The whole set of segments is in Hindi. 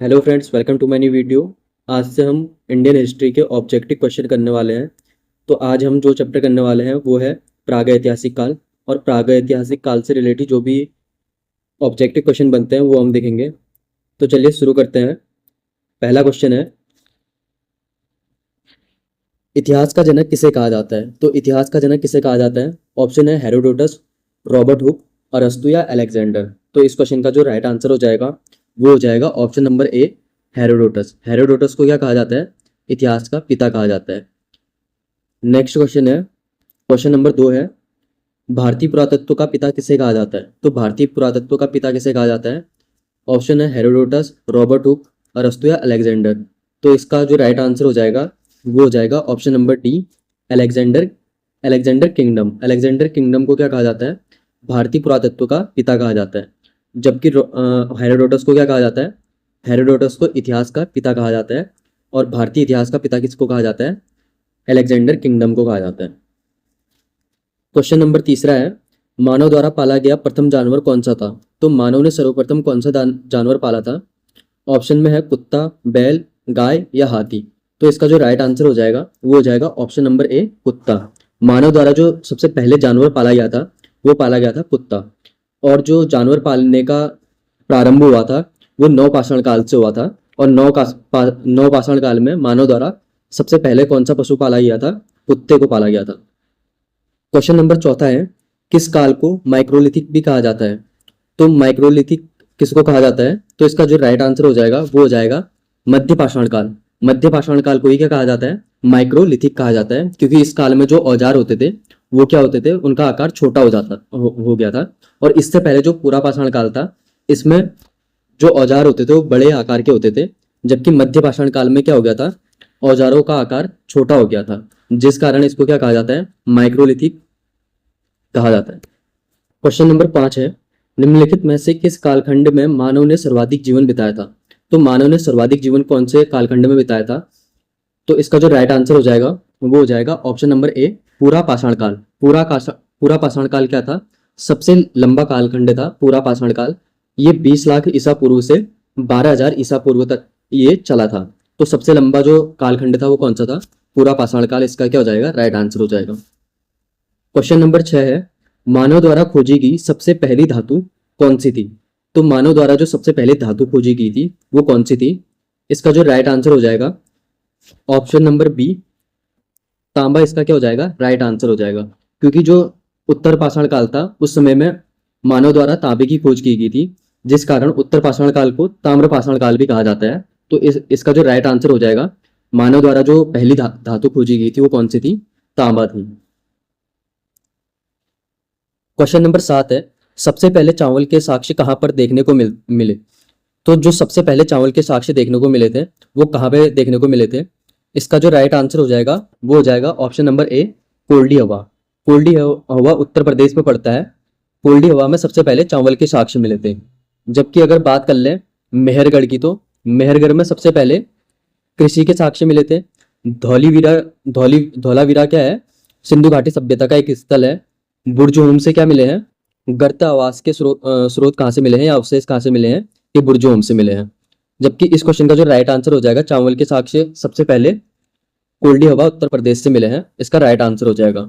Hello friends, welcome to my new video. आज से हम इंडियन हिस्ट्री के ऑब्जेक्टिव क्वेश्चन करने वाले हैं। तो आज हम जो चैप्टर करने वाले हैं वो है प्रागैतिहासिक काल। और प्रागैतिहासिक काल से रिलेटेड जो भी ऑब्जेक्टिव क्वेश्चन बनते हैं वो हम देखेंगे। तो चलिए शुरू करते हैं। पहला क्वेश्चन है, इतिहास का जनक किसे कहा जाता है? तो इतिहास का जनक किसे कहा जाता है? ऑप्शन है हेरोडोटस, रॉबर्ट हुक, अरस्तु या अलेक्जेंडर। तो इस क्वेश्चन का जो राइट आंसर हो जाएगा वो हो जाएगा option number A, Herodotus. Herodotus को क्या कहा जाता है? इतिहास का पिता कहा जाता है। नेक्स्ट क्वेश्चन है, क्वेश्चन नंबर 2 है, भारतीय पुरातत्व का पिता किसे कहा जाता है? तो भारतीय पुरातत्व का पिता किसे कहा जाता है? ऑप्शन है हेरोडोटस, रॉबर्ट हुक, अरस्तु या अलेक्जेंडर। तो इसका जो राइट आंसर हो जाएगा वो हो जाएगा option number D, Alexander. Alexander kingdom. Alexander kingdom को क्या कहा जाता है? भारतीय पुरातत्व का पिता कहा जाता है। जबकि हेरोडोटस को क्या कहा जाता है? हेरोडोटस को इतिहास का पिता कहा जाता है। और भारतीय इतिहास का पिता किसको कहा जाता है? अलेक्जेंडर किंगडम को कहा जाता है। क्वेश्चन नंबर 3 है, मानव द्वारा पाला गया प्रथम जानवर कौन सा था? तो मानव ने सर्वप्रथम कौन सा जानवर पाला था? ऑप्शन में है कुत्ता, बैल, गाय या हाथी। तो इसका जो राइट आंसर हो जाएगा वो हो जाएगा ऑप्शन नंबर ए, कुत्ता। मानव द्वारा जो सबसे पहले जानवर पाला गया था वो पाला गया था कुत्ता। और जो जानवर पालने का प्रारंभ हुआ था वो नवपाषाण काल से हुआ था। और नवपाषाण काल में मानव द्वारा सबसे पहले कौन सा पशु पाला गया था? कुत्ते को पाला गया था। क्वेश्चन नंबर 4 है, किस काल को माइक्रोलिथिक भी कहा जाता है? तो माइक्रोलिथिक किसको कहा जाता है? तो इसका जो राइट आंसर हो जाएगा वो हो जाएगा मध्य पाषाण काल। मध्य पाषाण काल को ही क्या कहा जाता है? माइक्रोलिथिक कहा जाता है, क्योंकि इस काल में जो औजार होते थे वो क्या होते थे, उनका आकार छोटा हो गया था। और इससे पहले जो पूरा पाषाण काल था इसमें जो औजार होते थे वो बड़े आकार के होते थे। जबकि मध्य पाषाण काल में क्या हो गया था, औजारों का आकार छोटा हो गया था, जिस कारण इसको क्या कहा जाता है? माइक्रोलिथिक कहा जाता है। क्वेश्चन नंबर 5 है, निम्नलिखित में से किस कालखंड में मानव ने सर्वाधिक जीवन बिताया था? तो मानव ने सर्वाधिक जीवन कौन से कालखंड में बिताया था? तो इसका जो राइट आंसर हो जाएगा वो हो जाएगा ऑप्शन नंबर ए, पूरा पाषाण काल। पूरा पाषाण काल क्या था? सबसे लंबा कालखंड था पूरा पाषाण काल। ये 20 लाख ईसा पूर्व से 12,000 ईसा पूर्व तक ये चला था। तो सबसे लंबा जो कालखंड था वो कौन सा था? पूरा पाषाण काल। इसका क्या हो जाएगा? राइट आंसर हो जाएगा। क्वेश्चन नंबर 6 है, मानव द्वारा खोजी गई सबसे पहली धातु कौन सी थी? तो मानव द्वारा जो सबसे पहले धातु खोजी गई थी वो कौन सी थी? इसका जो राइट आंसर हो जाएगा ऑप्शन नंबर बी, तांबा। इसका क्या हो जाएगा? राइट आंसर हो जाएगा, क्योंकि जो उत्तर पाषाण काल था उस समय में मानव द्वारा तांबे की खोज की गई थी, जिस कारण उत्तर पाषाण काल को ताम्र पाषाण काल भी कहा जाता है। तो इसका जो राइट आंसर हो जाएगा, मानव द्वारा जो पहली धातु खोजी गई थी वो कौन सी थी? तांबा थी। क्वेश्चन नंबर 7 है, सबसे पहले चावल के साक्ष्य कहाँ पर देखने को मिले? तो जो सबसे पहले चावल के साक्ष्य देखने को मिले थे वो कहाँ पे देखने को मिले थे? इसका जो राइट आंसर हो जाएगा वो हो जाएगा ऑप्शन नंबर ए, कोल्डी हवा। कोल्डी हवा उत्तर प्रदेश में पड़ता है। कोल्डी हवा में सबसे पहले चावल के साक्ष्य मिले थे। जबकि अगर बात कर लें मेहरगढ़ की, तो मेहरगढ़ में सबसे पहले कृषि के साक्ष्य मिले थे। धौलावीरा क्या है? सिंधु घाटी सभ्यता का एक स्थल है। बुर्जोहुम से क्या मिले हैं? गर्त आवास के स्रोत कहाँ से मिले हैं या अवशेष कहाँ से मिले हैं? ये बुर्जोहुम से मिले हैं। जबकि इस क्वेश्चन का जो राइट आंसर हो जाएगा, चावल के साक्ष्य सबसे पहले कोल्डी हवा उत्तर प्रदेश से मिले हैं। इसका राइट आंसर हो जाएगा।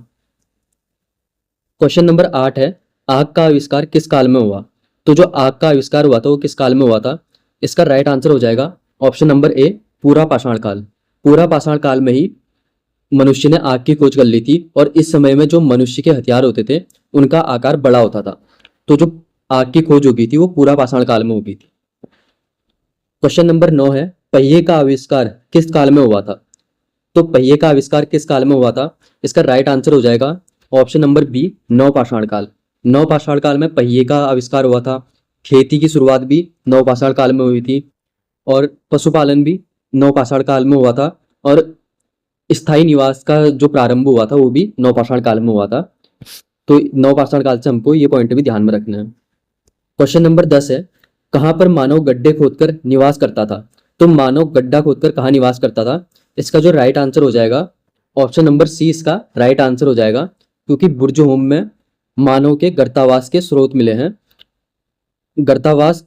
क्वेश्चन नंबर 8 है, आग का आविष्कार किस काल में हुआ? तो जो आग का आविष्कार हुआ था वो किस काल में हुआ था? इसका राइट आंसर हो जाएगा ऑप्शन नंबर ए, पूरा पाषाण काल। पूरा पाषाण काल में ही मनुष्य ने आग की खोज कर ली थी। और इस समय में जो मनुष्य के हथियार होते थे उनका आकार बड़ा होता था। तो जो आग की खोज होगी थी वो पूरा पाषाण काल में होगी थी। क्वेश्चन नंबर 9 है, पहिए का आविष्कार किस काल में हुआ था? तो पहिए का आविष्कार किस काल में हुआ था? इसका राइट आंसर हो जाएगा ऑप्शन नंबर बी, नवपाषाण काल। नवपाषाण काल में पहिए का आविष्कार हुआ था। खेती की शुरुआत भी नवपाषाण काल में हुई थी। और पशुपालन भी नवपाषाण काल में हुआ था। और स्थायी निवास का जो प्रारंभ हुआ था वो भी नवपाषाण काल में हुआ था। तो नवपाषाण काल से हमको ये पॉइंट भी ध्यान में रखना है। क्वेश्चन नंबर 10 है, कहाँ पर मानव गड्ढे खोदकर निवास करता था? तो मानव गड्ढा खोदकर कहाँ निवास करता था? इसका जो राइट आंसर हो जाएगा ऑप्शन नंबर सी, इसका राइट आंसर हो जाएगा, क्योंकि बुर्जोहुम में मानव के गर्तावास के स्रोत मिले हैं। गर्तावास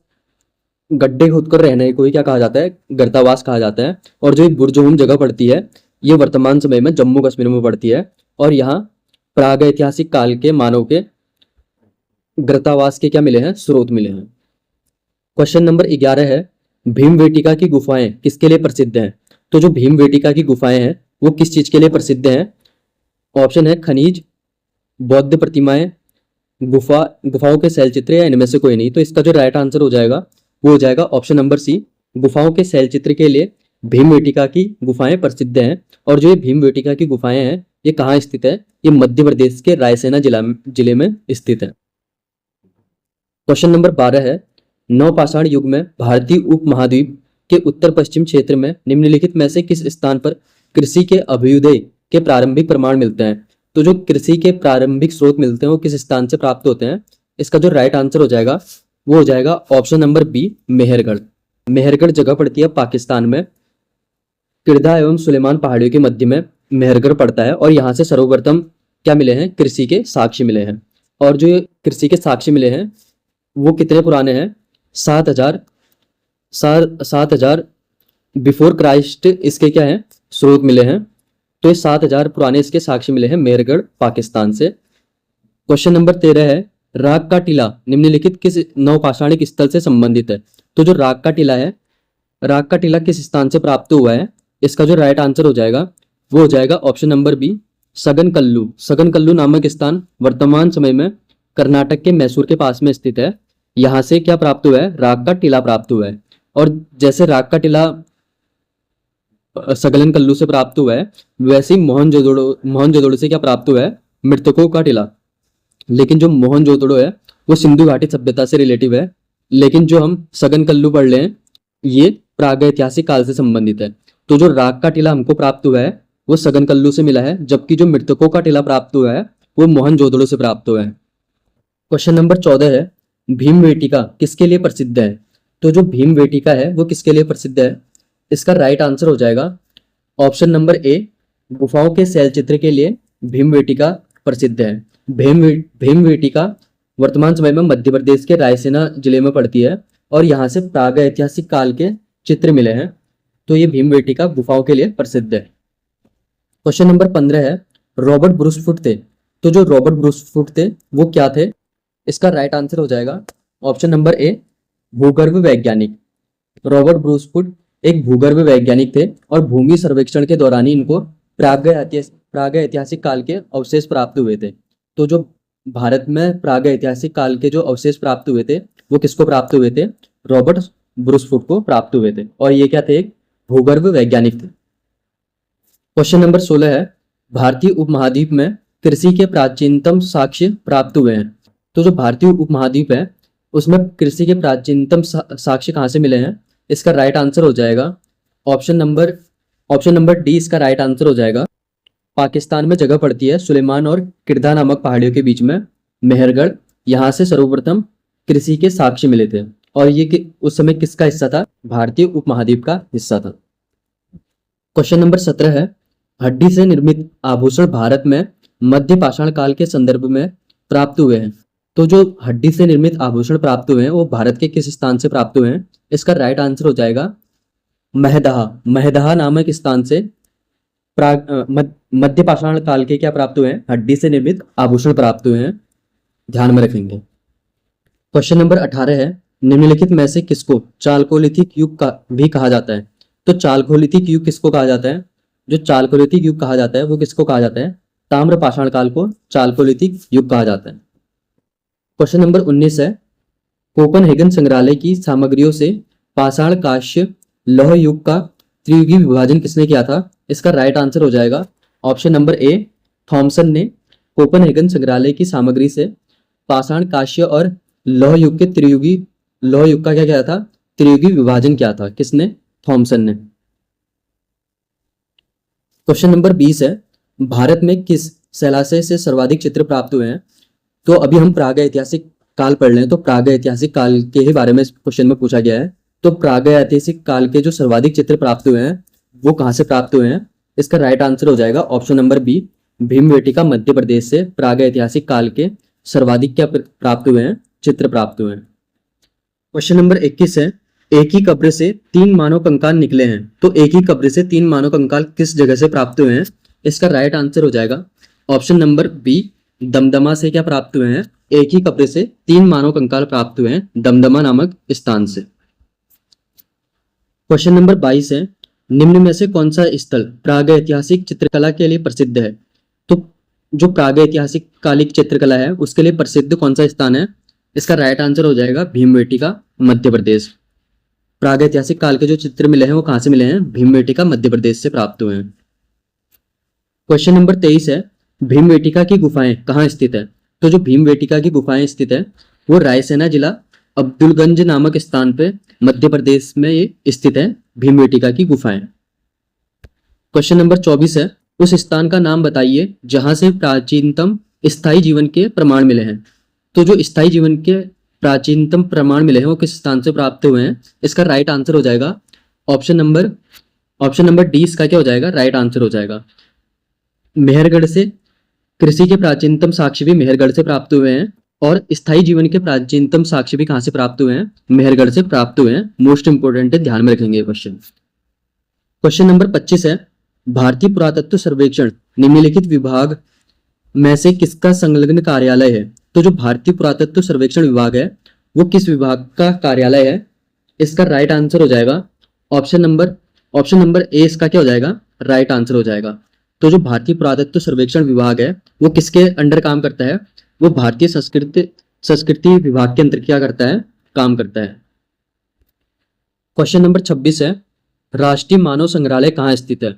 गड्ढे खोदकर रहने को ही क्या कहा जाता है, गर्तावास कहा जाता है। और जो बुरजोहम जगह पड़ती है ये वर्तमान समय में जम्मू कश्मीर में पड़ती है और यहाँ प्रागैतिहासिक काल के मानव के गर्तावास के क्या मिले हैं, स्रोत मिले हैं। क्वेश्चन नंबर 11 है, भीमवेटिका की गुफाएं किसके लिए प्रसिद्ध हैं? तो जो भीमवेटिका की गुफाएं हैं वो किस चीज के लिए प्रसिद्ध हैं? ऑप्शन है खनिज, बौद्ध प्रतिमाएं, गुफाओं के शैलचित्र या इनमें से कोई नहीं। तो इसका जो राइट आंसर हो जाएगा वो हो जाएगा ऑप्शन नंबर सी, गुफाओं के शैलचित्र के लिए भीमवेटिका की गुफाएं प्रसिद्ध हैं। और जो ये भीमवेटिका की गुफाएं हैं ये कहाँ स्थित है? ये मध्य प्रदेश के रायसेना जिले में स्थित है। क्वेश्चन नंबर 12 है, नवपाषाण युग में भारतीय उपमहाद्वीप के उत्तर पश्चिम क्षेत्र में निम्नलिखित में से किस स्थान पर कृषि के अभ्युदय के प्रारंभिक प्रमाण मिलते हैं? तो जो कृषि के प्रारंभिक स्रोत मिलते हैं वो किस स्थान से प्राप्त होते हैं? इसका जो राइट आंसर हो जाएगा वो हो जाएगा option number B, Mehrgarh. Mehrgarh जगह पड़ती है पाकिस्तान में, किरदा एवं सुलेमान पहाड़ियों के मध्य में मेहरगढ़ पड़ता है। और यहाँ से सर्वप्रथम क्या मिले हैं? कृषि के साक्ष्य मिले हैं। और जो ये कृषि के साक्ष्य मिले हैं वो कितने पुराने हैं? 7,000 बिफोर क्राइस्ट इसके क्या है, स्रोत मिले हैं। तो ये 7,000 पुराने इसके साक्ष्य मिले हैं मेहरगढ़ पाकिस्तान से। क्वेश्चन नंबर 13 है, राग का टीला निम्नलिखित किस नवपाषाणिक स्थल से संबंधित है? तो जो राग का टीला है, राग का टीला किस स्थान से प्राप्त हुआ है? इसका जो राइट आंसर हो जाएगा वो हो जाएगा ऑप्शन नंबर बी, सगनकल्लू। सगनकल्लू नामक स्थान वर्तमान समय में कर्नाटक के मैसूर के पास में स्थित है। यहाँ से क्या प्राप्त हुआ है? राग का टीला प्राप्त हुआ है। और जैसे राग का टीला सगनकल्लू से प्राप्त हुआ है वैसे ही मोहनजोदड़ो से क्या प्राप्त हुआ है? मृतकों का टीला। लेकिन जो मोहनजोदड़ो है वो सिंधु घाटी सभ्यता से रिलेटिव है, लेकिन जो हम सगनकल्लू पढ़ रहे हैं ये प्रागैतिहासिक काल से संबंधित है। तो जो राग का टीला हमको प्राप्त हुआ है वो सगनकल्लू से मिला है, जबकि जो मृतकों का टीला प्राप्त हुआ है वो मोहनजोदड़ो से प्राप्त हुआ है। क्वेश्चन नंबर 14 है, भीमवेटिका किसके लिए प्रसिद्ध है? तो जो भीमवेटिका है वो किसके लिए प्रसिद्ध है? इसका राइट आंसर हो जाएगा ऑप्शन नंबर ए, गुफाओं के शैलचित्र के लिए भीमवेटिका प्रसिद्ध है। भीमवेटिका वर्तमान समय में मध्य प्रदेश के रायसेना जिले में पड़ती है और यहाँ से प्रागैतिहासिक काल के चित्र मिले हैं। तो ये भीमवेटिका गुफाओं के लिए प्रसिद्ध है। क्वेश्चन नंबर 15 है, रॉबर्ट ब्रूसफुट थे। तो जो रॉबर्ट ब्रूसफुट थे वो क्या थे? इसका राइट आंसर हो जाएगा ऑप्शन नंबर ए, भूगर्भ वैज्ञानिक। रॉबर्ट ब्रूसफुट एक भूगर्भ वैज्ञानिक थे और भूमि सर्वेक्षण के दौरान ही इनको प्रागैतिहासिक काल के अवशेष प्राप्त हुए थे। तो जो भारत में प्रागैतिहासिक काल के जो अवशेष प्राप्त हुए थे वो किसको प्राप्त हुए थे? रॉबर्ट ब्रूसफुट को प्राप्त हुए थे। और ये क्या थे? एक भूगर्भ वैज्ञानिक थे। क्वेश्चन नंबर 16 है, भारतीय उपमहाद्वीप में कृषि के प्राचीनतम साक्ष्य प्राप्त हुए हैं। तो जो भारतीय उपमहाद्वीप है उसमें कृषि के प्राचीनतम साक्ष्य कहाँ से मिले हैं? इसका राइट आंसर हो जाएगा ऑप्शन नंबर डी, इसका राइट आंसर हो जाएगा। पाकिस्तान में जगह पड़ती है सुलेमान और किरदा नामक पहाड़ियों के बीच में मेहरगढ़, यहाँ से सर्वप्रथम कृषि के साक्ष्य मिले थे। और ये उस समय किसका हिस्सा था? भारतीय उपमहाद्वीप का हिस्सा था। क्वेश्चन नंबर 17 है, हड्डी से निर्मित आभूषण भारत में मध्य पाषाण काल के संदर्भ में प्राप्त हुए हैं। तो जो हड्डी से निर्मित आभूषण प्राप्त हुए हैं वो भारत के किस स्थान से प्राप्त हुए हैं? इसका राइट आंसर हो जाएगा महदहा। महदहा नामक स्थान से मध्य पाषाण काल के क्या प्राप्त हुए हैं? हड्डी से निर्मित आभूषण प्राप्त हुए हैं, ध्यान में रखेंगे। क्वेश्चन नंबर 18 है, निम्नलिखित में से किसको चालकोलिथिक युग का भी कहा जाता है? तो चालकोलिथिक युग किसको कहा जाता है? जो चालकोलिथिक युग कहा जाता है वो किसको कहा जाता है? ताम्र पाषाण काल को चालकोलिथिक युग कहा जाता है। क्वेश्चन नंबर 19 है, कोपनहेगन संग्रहालय की सामग्रियों से पाषाण कांस्य लौह युग का त्रियुगी विभाजन किसने किया था? इसका राइट आंसर हो जाएगा ऑप्शन नंबर ए, थॉमसन ने कोपनहेगन संग्रहालय की सामग्री से पाषाण कांस्य और लौह युग के लौह युग का क्या किया था? त्रियुगी विभाजन किया था। किसने? थॉमसन ने। क्वेश्चन नंबर 20 है, भारत में किस शैलाशय से सर्वाधिक चित्र प्राप्त हुए हैं? तो अभी हम प्रागैतिहासिक काल पढ़ रहे हैं तो प्रागैतिहासिक काल के ही बारे में क्वेश्चन में पूछा गया है। तो प्रागैतिहासिक काल के जो सर्वाधिक चित्र प्राप्त हुए हैं वो कहाँ से प्राप्त हुए हैं? इसका राइट आंसर हो जाएगा option number B, भीमवेटिका Madhya Pradesh से प्रागैतिहासिक काल के सर्वाधिक क्या प्राप्त हुए हैं? चित्र प्राप्त हुए हैं। क्वेश्चन नंबर 21 है, एक ही कब्र से 3 मानव कंकाल निकले हैं, तो एक ही कब्र से 3 मानव कंकाल किस जगह से प्राप्त हुए हैं? इसका राइट आंसर हो जाएगा ऑप्शन नंबर बी, दमदमा से क्या प्राप्त हुए हैं? एक ही कब्र से 3 मानव कंकाल प्राप्त हुए हैं दमदमा नामक स्थान से। क्वेश्चन नंबर 22 है, निम्न में से कौन सा स्थल प्रागैतिहासिक चित्रकला के लिए प्रसिद्ध है? तो जो प्रागैतिहासिक कालिक चित्रकला है उसके लिए प्रसिद्ध कौन सा स्थान है? इसका राइट आंसर हो जाएगा भीमबेटका, मध्य प्रदेश। प्रागैतिहासिक काल के जो चित्र मिले हैं वो कहां से मिले हैं? भीमबेटका, मध्य प्रदेश से प्राप्त हुए हैं। क्वेश्चन नंबर 23 है, भीमबेटका की गुफाएं कहाँ स्थित है? तो जो भीमबेटका की गुफाएं स्थित है वो रायसेना जिला अब्दुलगंज नामक स्थान पे मध्य प्रदेश में ये स्थित है, भीमबेटका की गुफाएं। क्वेश्चन नंबर 24 है, उस स्थान का नाम बताइए जहां से प्राचीनतम स्थायी जीवन के प्रमाण मिले हैं। तो जो स्थायी जीवन के प्राचीनतम प्रमाण मिले हैं वो किस स्थान से प्राप्त हुए हैं? इसका राइट आंसर हो जाएगा ऑप्शन नंबर डी, इसका क्या हो जाएगा? राइट आंसर हो जाएगा मेहरगढ़ से। कृषि के प्राचीनतम साक्ष्य भी मेहरगढ़ से प्राप्त हुए हैं और स्थायी जीवन के प्राचीनतम साक्ष्य भी कहां से प्राप्त हुए हैं? मेहरगढ़ से प्राप्त हुए हैं। मोस्ट इंपोर्टेंट है, ध्यान में रखेंगे ये क्वेश्चन। क्वेश्चन नंबर 25 है, भारतीय पुरातत्व सर्वेक्षण निम्नलिखित विभाग में से किसका संलग्न कार्यालय है? तो जो भारतीय पुरातत्व सर्वेक्षण विभाग है वो किस विभाग का कार्यालय है? इसका राइट आंसर हो जाएगा ऑप्शन नंबर ए, इसका क्या हो जाएगा? राइट आंसर हो जाएगा। तो जो भारतीय पुरातत्व सर्वेक्षण विभाग है वो किसके अंडर काम करता है? वो भारतीय संस्कृति विभाग के अंदर क्या करता है? काम करता है। क्वेश्चन नंबर 26 है, राष्ट्रीय मानव संग्रहालय कहाँ स्थित है?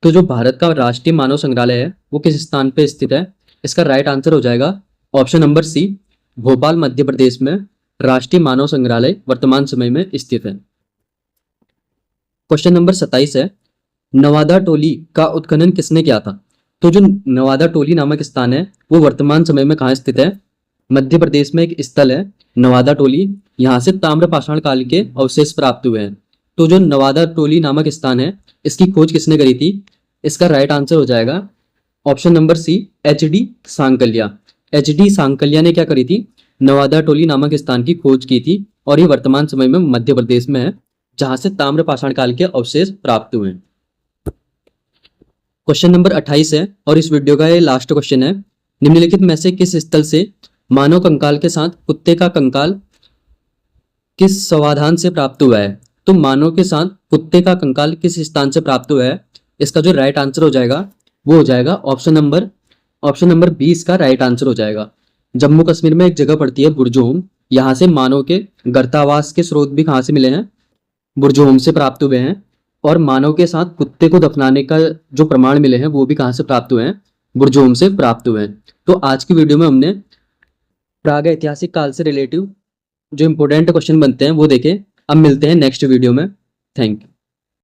तो जो भारत का राष्ट्रीय मानव संग्रहालय है वो किस स्थान पे स्थित है? इसका राइट आंसर हो जाएगा ऑप्शन नंबर सी, भोपाल, मध्य प्रदेश में राष्ट्रीय मानव संग्रहालय वर्तमान समय में स्थित है। क्वेश्चन नंबर 27 है, नवादा टोली का उत्खनन किसने किया था? तो जो नवादा टोली नामक स्थान है वो वर्तमान समय में कहाँ स्थित है? मध्य प्रदेश में एक स्थल है नवादा टोली, यहाँ से ताम्रपाषाण काल के अवशेष प्राप्त हुए हैं। तो जो नवादा टोली नामक स्थान है इसकी खोज किसने करी थी? इसका राइट आंसर हो जाएगा option number C, HD. Sankalia. HD. Sankalia ने क्या करी थी? नवादा टोली नामक स्थान की खोज की थी और ये वर्तमान समय में मध्य प्रदेश में है जहां से ताम्रपाषाण काल के अवशेष प्राप्त हुए हैं। क्वेश्चन नंबर 28 है और इस वीडियो का ये लास्ट क्वेश्चन है, निम्नलिखित में से किस स्थल से मानव कंकाल के साथ कुत्ते का कंकाल किस समाधान से प्राप्त हुआ है? तो मानव के साथ कुत्ते का कंकाल किस स्थान से प्राप्त हुआ है? इसका जो राइट आंसर हो जाएगा वो हो जाएगा ऑप्शन नंबर बी, इसका राइट आंसर हो जाएगा। जम्मू कश्मीर में एक जगह पड़ती है बुरजोहम, यहाँ से मानव के गर्तावास के स्रोत भी कहाँ से मिले हैं? बुरजोहम से प्राप्त हुए हैं। और मानव के साथ कुत्ते को दफनाने का जो प्रमाण मिले हैं वो भी कहाँ से प्राप्त हुए हैं? बुरजोहम से प्राप्त हुए हैं। तो आज की वीडियो में हमने प्रागैतिहासिक काल से रिलेटिव जो इंपॉर्टेंट क्वेश्चन बनते हैं वो देखे। अब मिलते हैं नेक्स्ट वीडियो में। Thank you.